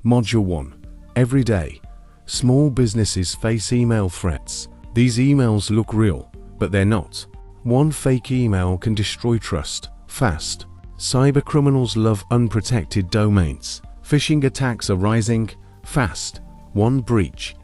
Module 1. Every day, small businesses face email threats. These emails look real, but they're not. One fake email can destroy trust fast. Cybercriminals love unprotected domains. Phishing attacks are rising fast. One breach,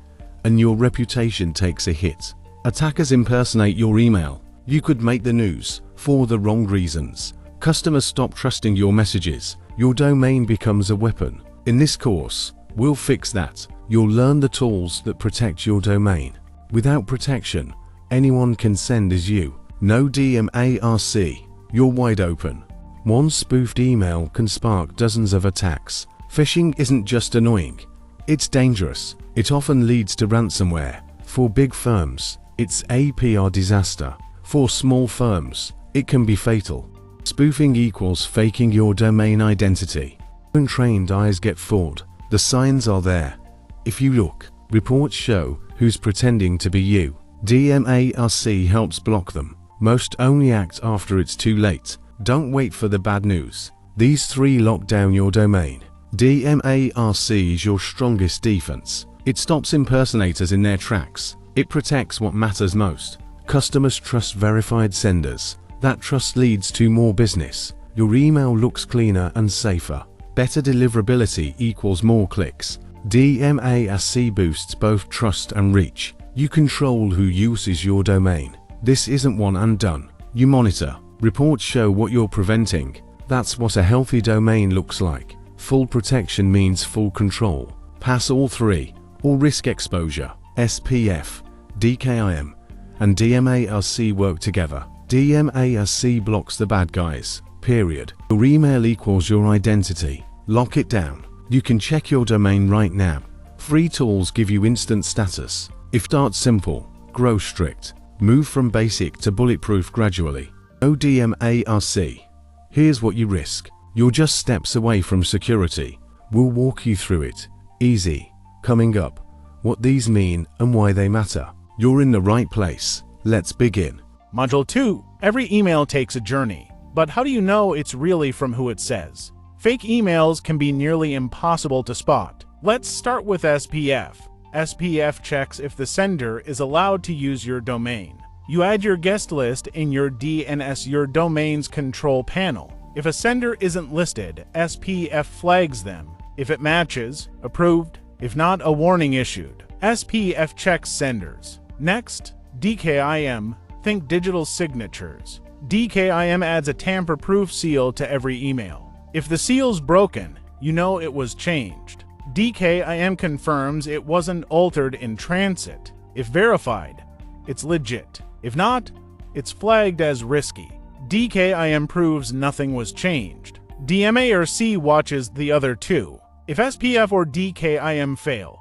and your reputation takes a hit. Attackers impersonate your email. You could make the news for the wrong reasons. Customers stop trusting your messages. Your domain becomes a weapon. In this course, we'll fix that. You'll learn the tools that protect your domain. Without protection, anyone can send as you. No DMARC. You're wide open. One spoofed email can spark dozens of attacks. Phishing isn't just annoying. It's dangerous. It often leads to ransomware. For big firms, it's a PR disaster. For small firms, it can be fatal. Spoofing equals faking your domain identity. Untrained eyes get fooled. The signs are there. If you look, reports show who's pretending to be you. DMARC helps block them. Most only act after it's too late. Don't wait for the bad news. These 3 lock down your domain. DMARC is your strongest defense. It stops impersonators in their tracks. It protects what matters most. Customers trust verified senders. That trust leads to more business. Your email looks cleaner and safer. Better deliverability equals more clicks. DMARC boosts both trust and reach. You control who uses your domain. This isn't one and done. You monitor. Reports show what you're preventing. That's what a healthy domain looks like. Full protection means full control. Pass all 3. All risk exposure, SPF, DKIM, and DMARC work together. DMARC blocks the bad guys, period. Your email equals your identity. Lock it down. You can check your domain right now. Free tools give you instant status. If start simple, grow strict. Move from basic to bulletproof gradually. No DMARC. Here's what you risk. You're just steps away from security. We'll walk you through it. Easy. Coming up, what these mean and why they matter. You're in the right place. Let's begin. Module 2. Every email takes a journey. But how do you know it's really from who it says? Fake emails can be nearly impossible to spot. Let's start with SPF. SPF checks if the sender is allowed to use your domain. You add your guest list in your DNS, your domain's control panel. If a sender isn't listed, SPF flags them. If it matches, approved. If not, a warning issued. SPF checks senders. Next, DKIM. Think digital signatures. DKIM adds a tamper-proof seal to every email. If the seal's broken, you know it was changed. DKIM confirms it wasn't altered in transit. If verified, it's legit. If not, it's flagged as risky. DKIM proves nothing was changed. DMARC watches the other 2. If SPF or DKIM fail,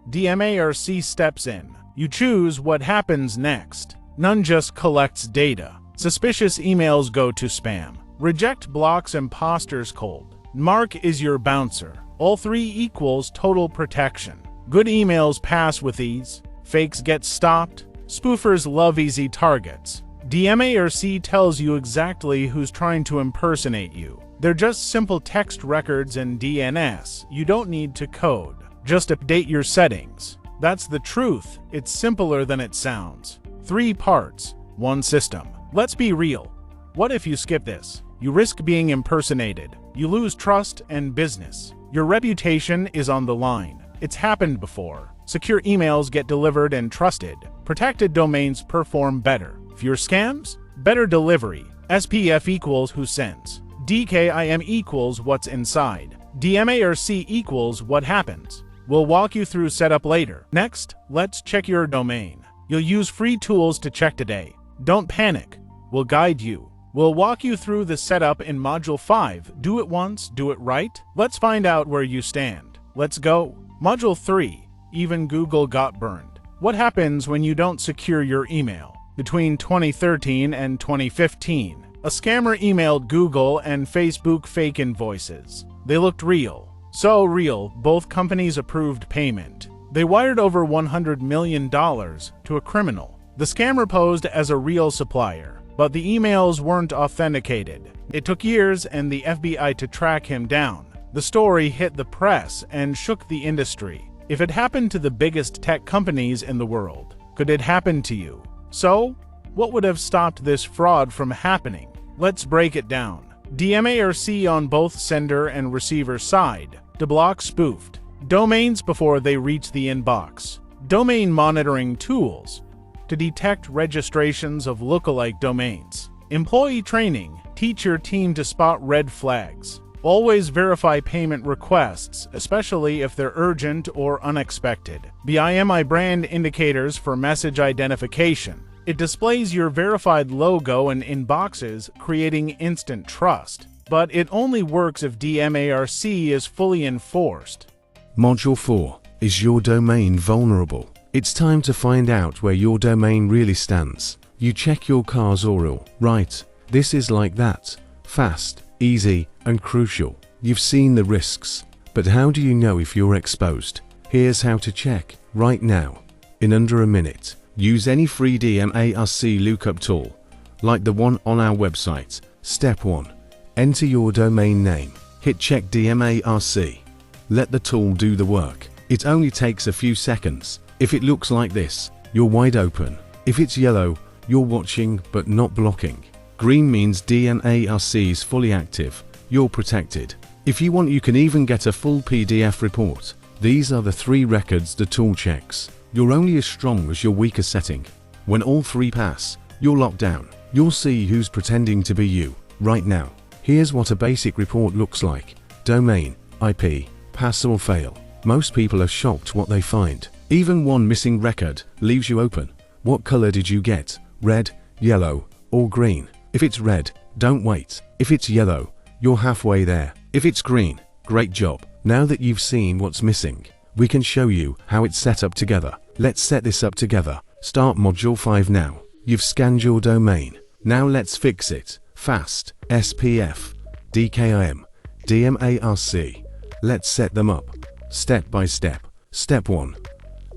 DMARC steps in. You choose what happens next. None just collects data. Suspicious emails go to spam. Reject blocks imposters cold. DMARC is your bouncer. All 3 equals total protection. Good emails pass with ease. Fakes get stopped. Spoofers love easy targets. DMARC tells you exactly who's trying to impersonate you. They're just simple text records and DNS. You don't need to code. Just update your settings. That's the truth. It's simpler than it sounds. 3 parts, 1 system. Let's be real. What if you skip this? You risk being impersonated. You lose trust and business. Your reputation is on the line. It's happened before. Secure emails get delivered and trusted. Protected domains perform better. Fewer scams, better delivery. SPF equals who sends. DKIM equals what's inside. DMARC equals what happens. We'll walk you through setup later. Next, let's check your domain. You'll use free tools to check today. Don't panic. We'll guide you. We'll walk you through the setup in Module 5. Do it once, do it right. Let's find out where you stand. Let's go. Module 3. Even Google got burned. What happens when you don't secure your email? Between 2013 and 2015, a scammer emailed Google and Facebook fake invoices. They looked real. So real, both companies approved payment. They wired over $100 million to a criminal. The scammer posed as a real supplier, but the emails weren't authenticated. It took years and the FBI to track him down. The story hit the press and shook the industry. If it happened to the biggest tech companies in the world, could it happen to you? So, what would have stopped this fraud from happening? Let's break it down. DMARC on both sender and receiver side to block spoofed domains before they reach the inbox. Domain monitoring tools to detect registrations of lookalike domains. Employee training. Teach your team to spot red flags. Always verify payment requests, especially if they're urgent or unexpected. BIMI brand indicators for message identification. It displays your verified logo in inboxes, creating instant trust. But it only works if DMARC is fully enforced. Module 4. Is your domain vulnerable? It's time to find out where your domain really stands. You check your car's URL, right? This is like that. Fast, easy, and crucial. You've seen the risks. But how do you know if you're exposed? Here's how to check, right now. In under a minute. Use any free DMARC lookup tool, like the one on our website. Step 1. Enter your domain name. Hit check DMARC. Let the tool do the work. It only takes a few seconds. If it looks like this, you're wide open. If it's yellow, you're watching but not blocking. Green means DMARC is fully active. You're protected. If you want, you can even get a full PDF report. These are the 3 records the tool checks. You're only as strong as your weakest setting. When all 3 pass, you're locked down. You'll see who's pretending to be you. Right now, here's what a basic report looks like. Domain, IP, pass or fail. Most people are shocked what they find. Even one missing record leaves you open. What color did you get? Red, yellow, or green? If it's red, don't wait. If it's yellow, you're halfway there. If it's green, great job. Now that you've seen what's missing, we can show you how it's set up together. Let's set this up together. Start Module 5 now. You've scanned your domain. Now let's fix it. Fast. SPF, DKIM, DMARC. Let's set them up. Step by step. Step 1.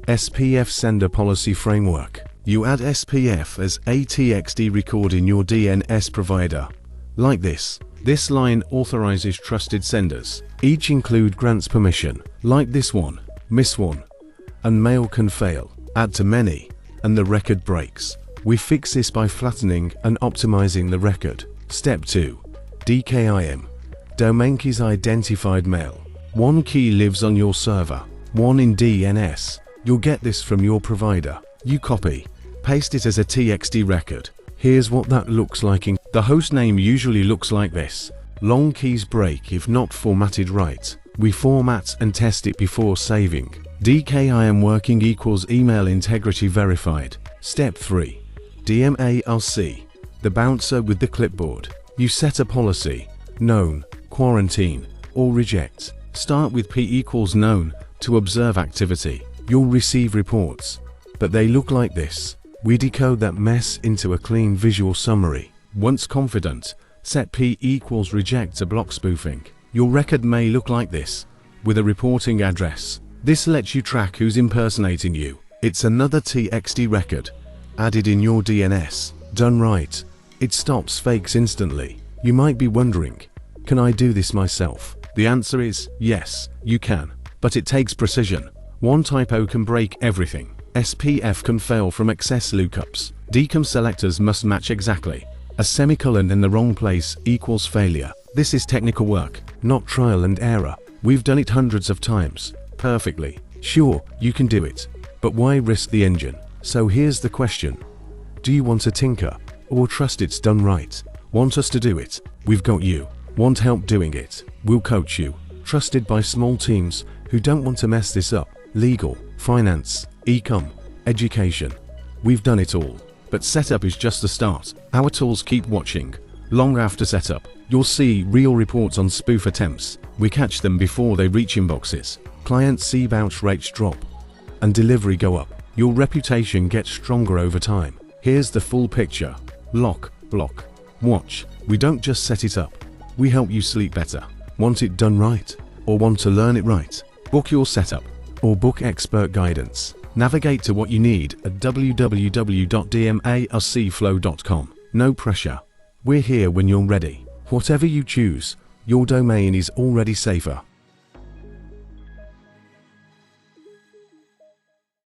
SPF Sender Policy Framework. You add SPF as a TXT record in your DNS provider. Like this. This line authorizes trusted senders. Each include grants permission. Like this one. Miss one. And mail can fail. Add to many. And the record breaks. We fix this by flattening and optimizing the record. Step 2. DKIM. Domain keys identified mail. One key lives on your server. One in DNS. You'll get this from your provider. You copy. Paste it as a TXT record. Here's what that looks like. The host name usually looks like this. Long keys break if not formatted right. We format and test it before saving. DKIM working equals email integrity verified. Step 3. DMARC. The bouncer with the clipboard. You set a policy. Known, quarantine, or reject. Start with P equals known to observe activity. You'll receive reports. But they look like this. We decode that mess into a clean visual summary. Once confident, set P equals reject to block spoofing. Your record may look like this, with a reporting address. This lets you track who's impersonating you. It's another TXT record, added in your DNS. Done right, it stops fakes instantly. You might be wondering, can I do this myself? The answer is yes, you can. But it takes precision. One typo can break everything. SPF can fail from excess lookups. DKIM selectors must match exactly. A semicolon in the wrong place equals failure. This is technical work, not trial and error. We've done it hundreds of times. Perfectly. Sure, you can do it. But why risk the engine? So here's the question. Do you want to tinker? Or trust it's done right? Want us to do it? We've got you. Want help doing it? We'll coach you. Trusted by small teams who don't want to mess this up. Legal, finance, e-com, education. We've done it all. But setup is just the start. Our tools keep watching. Long after setup, you'll see real reports on spoof attempts. We catch them before they reach inboxes. Clients see bounce rates drop. And delivery go up. Your reputation gets stronger over time. Here's the full picture. Lock, block, watch. We don't just set it up. We help you sleep better. Want it done right? Or want to learn it right? Book your setup. Or book expert guidance. Navigate to what you need at www.DMARCFlow.com. No pressure. We're here when you're ready. Whatever you choose, your domain is already safer.